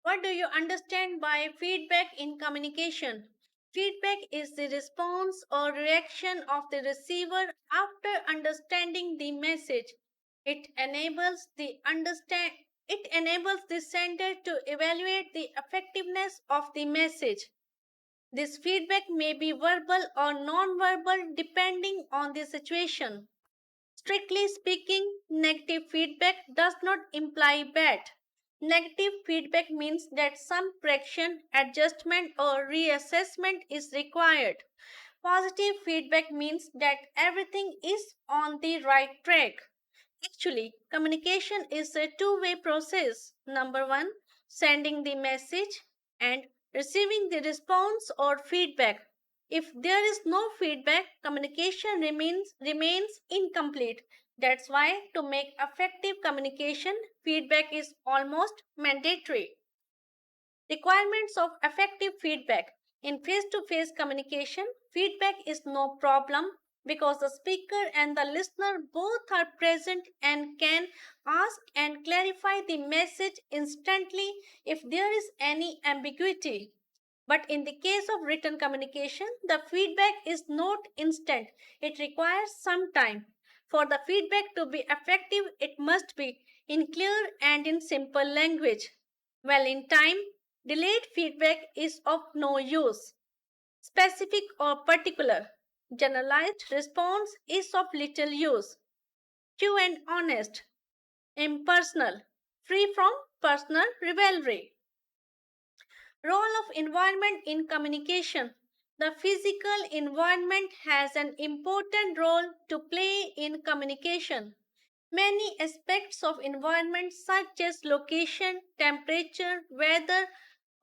What do you understand by feedback in communication? Feedback is the response or reaction of the receiver after understanding the message. It enables it enables the sender to evaluate the effectiveness of the message. This feedback may be verbal or non-verbal depending on the situation. Strictly speaking, negative feedback does not imply bad. Negative feedback means that some correction, adjustment, or reassessment is required. Positive feedback means that everything is on the right track. Actually, communication is a two-way process. Number one, sending the message and receiving the response or feedback. If there is no feedback, communication remains incomplete. That's why to make effective communication, feedback is almost mandatory. Requirements of effective feedback. In face to face communication, feedback is no problem because the speaker and the listener both are present and can ask and clarify the message instantly if there is any ambiguity. But in the case of written communication, the feedback is not instant. It requires some time. For the feedback to be effective, it must be in clear and in simple language. Well, in time, delayed feedback is of no use. Specific or particular, generalized response is of little use. True and honest, impersonal, free from personal rivalry. Role of environment in communication. The physical environment has an important role to play in communication. Many aspects of environment such as location, temperature, weather,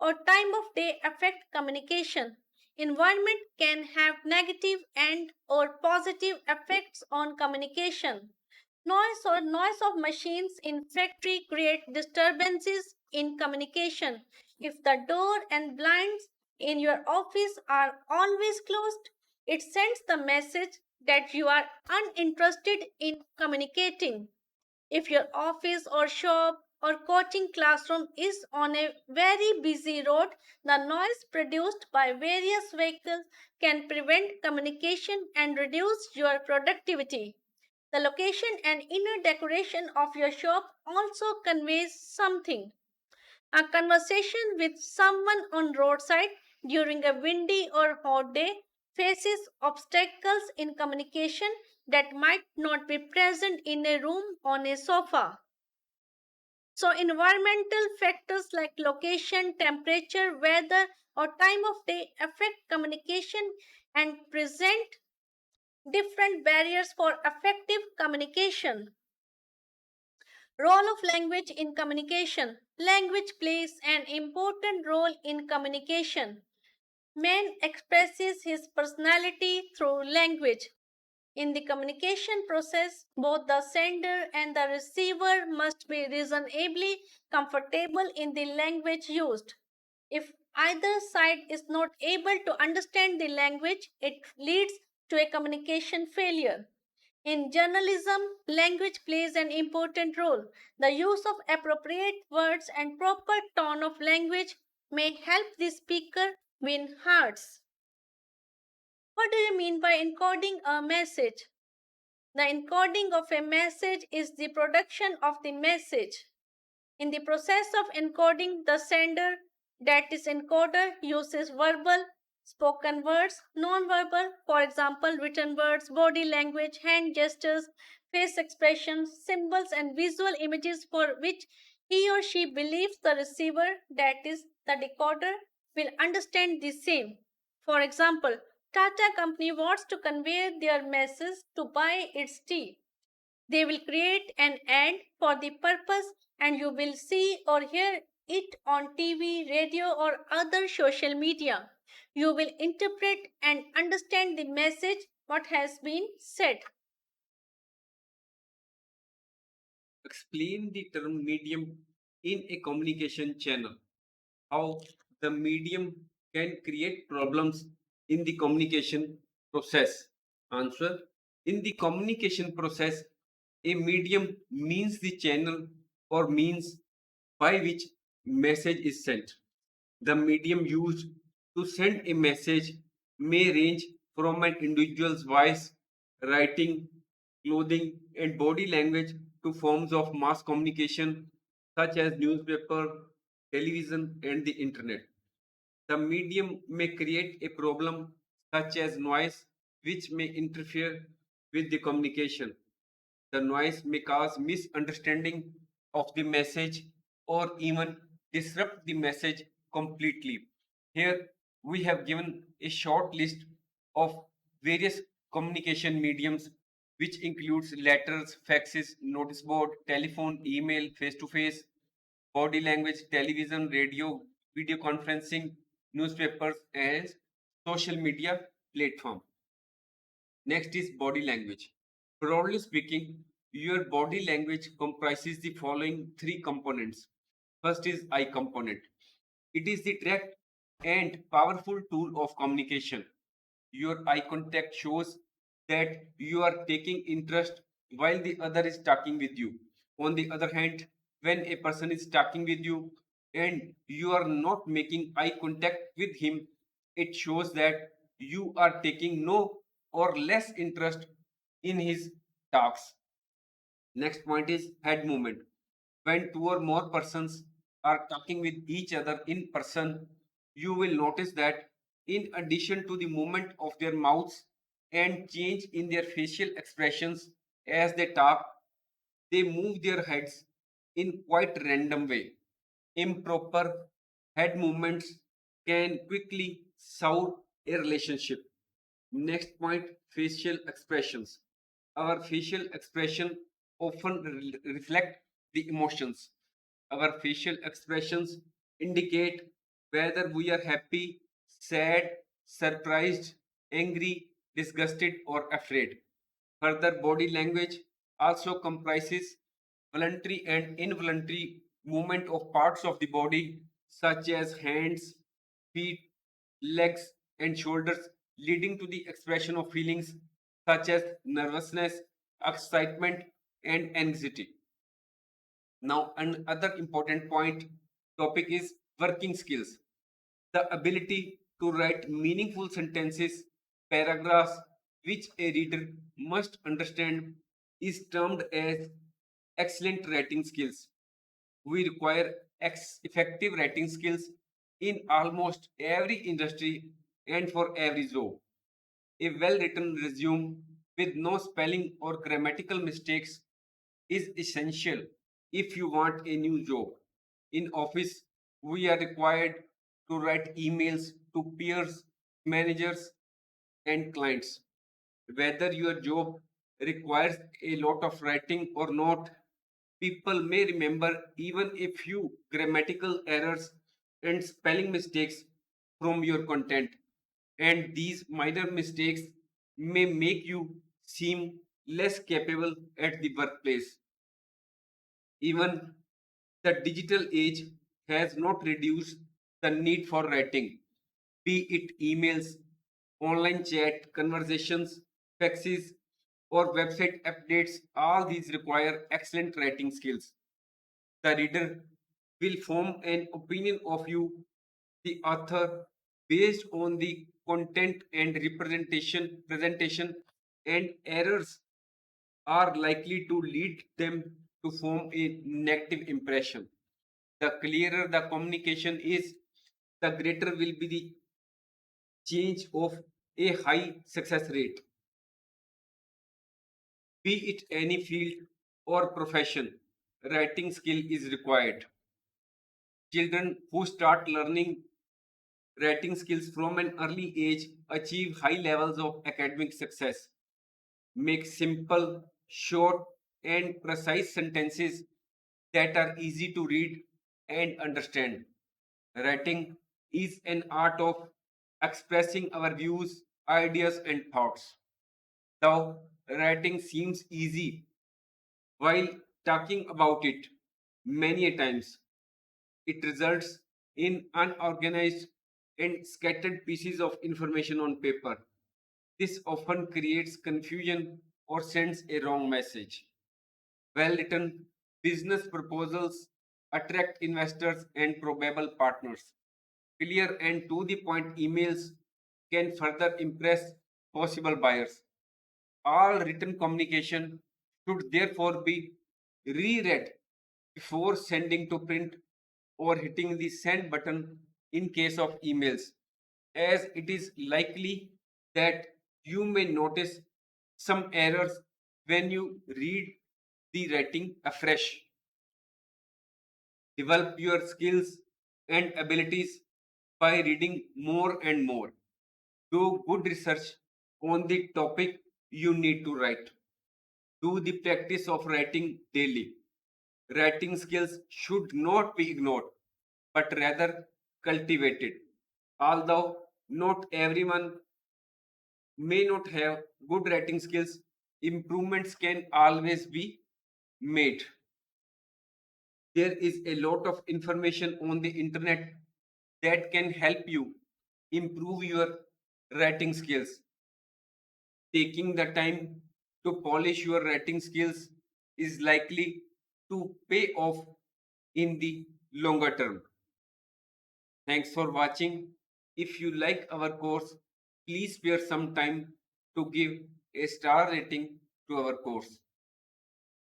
or time of day affect communication. Environment can have negative and or positive effects on communication. Noise of machines in factory create disturbances in communication. If the door and blinds in your office are always closed, it sends the message that you are uninterested in communicating. If your office or shop or coaching classroom is on a very busy road, the noise produced by various vehicles can prevent communication and reduce your productivity. The location and inner decoration of your shop also conveys something. A conversation with someone on roadside during a windy or hot day faces obstacles in communication that might not be present in a room on a sofa. So environmental factors like location, temperature, weather or time of day affect communication and present different barriers for effective communication. Role of language in communication. Language plays an important role in communication. Man expresses his personality through language. In the communication process, both the sender and the receiver must be reasonably comfortable in the language used. If either side is not able to understand the language, it leads to a communication failure. In journalism, language plays an important role. The use of appropriate words and proper tone of language may help the speaker win hearts. What do you mean by encoding a message? The encoding of a message is the production of the message. In the process of encoding, the sender, that is encoder, uses verbal, spoken words, non-verbal, for example, written words, body language, hand gestures, face expressions, symbols, and visual images for which he or she believes the receiver, that is, the decoder, will understand the same. For example, Tata Company wants to convey their message to buy its tea. They will create an ad for the purpose, and you will see or hear it on TV, radio, or other social media. You will interpret and understand the message what has been said. Explain the term medium in a communication channel. How the medium can create problems in the communication process. Answer: in the communication process, a medium means the channel or means by which message is sent. The medium used to send a message may range from an individual's voice, writing, clothing, and body language to forms of mass communication such as newspaper, television, and the internet. The medium may create a problem such as noise, which may interfere with the communication. The noise may cause misunderstanding of the message or even disrupt the message completely. Here we have given a short list of various communication mediums, which includes letters, faxes, notice board, telephone, email, face to face, body language, television, radio, video conferencing, newspapers, and social media platform. Next is body language. Broadly speaking, your body language comprises the following three components. First is eye component. It is the direct and powerful tool of communication. Your eye contact shows that you are taking interest while the other is talking with you. On the other hand, when a person is talking with you and you are not making eye contact with him, it shows that you are taking no or less interest in his talks. Next point is head movement. When two or more persons are talking with each other in person, you will notice that in addition to the movement of their mouths and change in their facial expressions as they talk, they move their heads in quite random way. Improper head movements can quickly sour a relationship. Next point, facial expressions. Our facial expression often reflect the emotions. Our facial expressions indicate whether we are happy, sad, surprised, angry, disgusted, or afraid. Further, body language also comprises voluntary and involuntary movement of parts of the body, such as hands, feet, legs, and shoulders, leading to the expression of feelings such as nervousness, excitement, and anxiety. Now, another important point topic is working skills. The ability to write meaningful sentences, paragraphs, which a reader must understand, is termed as excellent writing skills. We require effective writing skills in almost every industry and for every job. A well written resume with no spelling or grammatical mistakes is essential if you want a new job. In office, we are required to write emails to peers, managers, and clients. Whether your job requires a lot of writing or not, people may remember even a few grammatical errors and spelling mistakes from your content. And these minor mistakes may make you seem less capable at the workplace. Even the digital age has not reduced the need for writing, be it emails, online chat, conversations, faxes, or website updates. All these require excellent writing skills. The reader will form an opinion of you, the author, based on the content and presentation, and errors are likely to lead them to form a negative impression. The clearer the communication is, the greater will be the change of a high success rate, be it any field or profession. Writing skill is required. Children who start learning writing skills from an early age achieve high levels of academic success. Make simple, short, and precise sentences that are easy to read and understand. Writing is an art of expressing our views, ideas, and thoughts. Though writing seems easy while talking about it many a times, it results in unorganized and scattered pieces of information on paper. This often creates confusion or sends a wrong message. Well written business proposals, attract investors and probable partners. Clear and to the point emails can further impress possible buyers. All written communication should therefore be reread before sending to print or hitting the send button in case of emails, as it is likely that you may notice some errors when you read the writing afresh. Develop your skills and abilities by reading more and more. Do good research on the topic you need to write. Do the practice of writing daily. Writing skills should not be ignored, but rather cultivated. Although not everyone may not have good writing skills, improvements can always be made. There is a lot of information on the internet that can help you improve your writing skills. Taking the time to polish your writing skills is likely to pay off in the longer term. Thanks for watching. If you like our course, please spare some time to give a star rating to our course.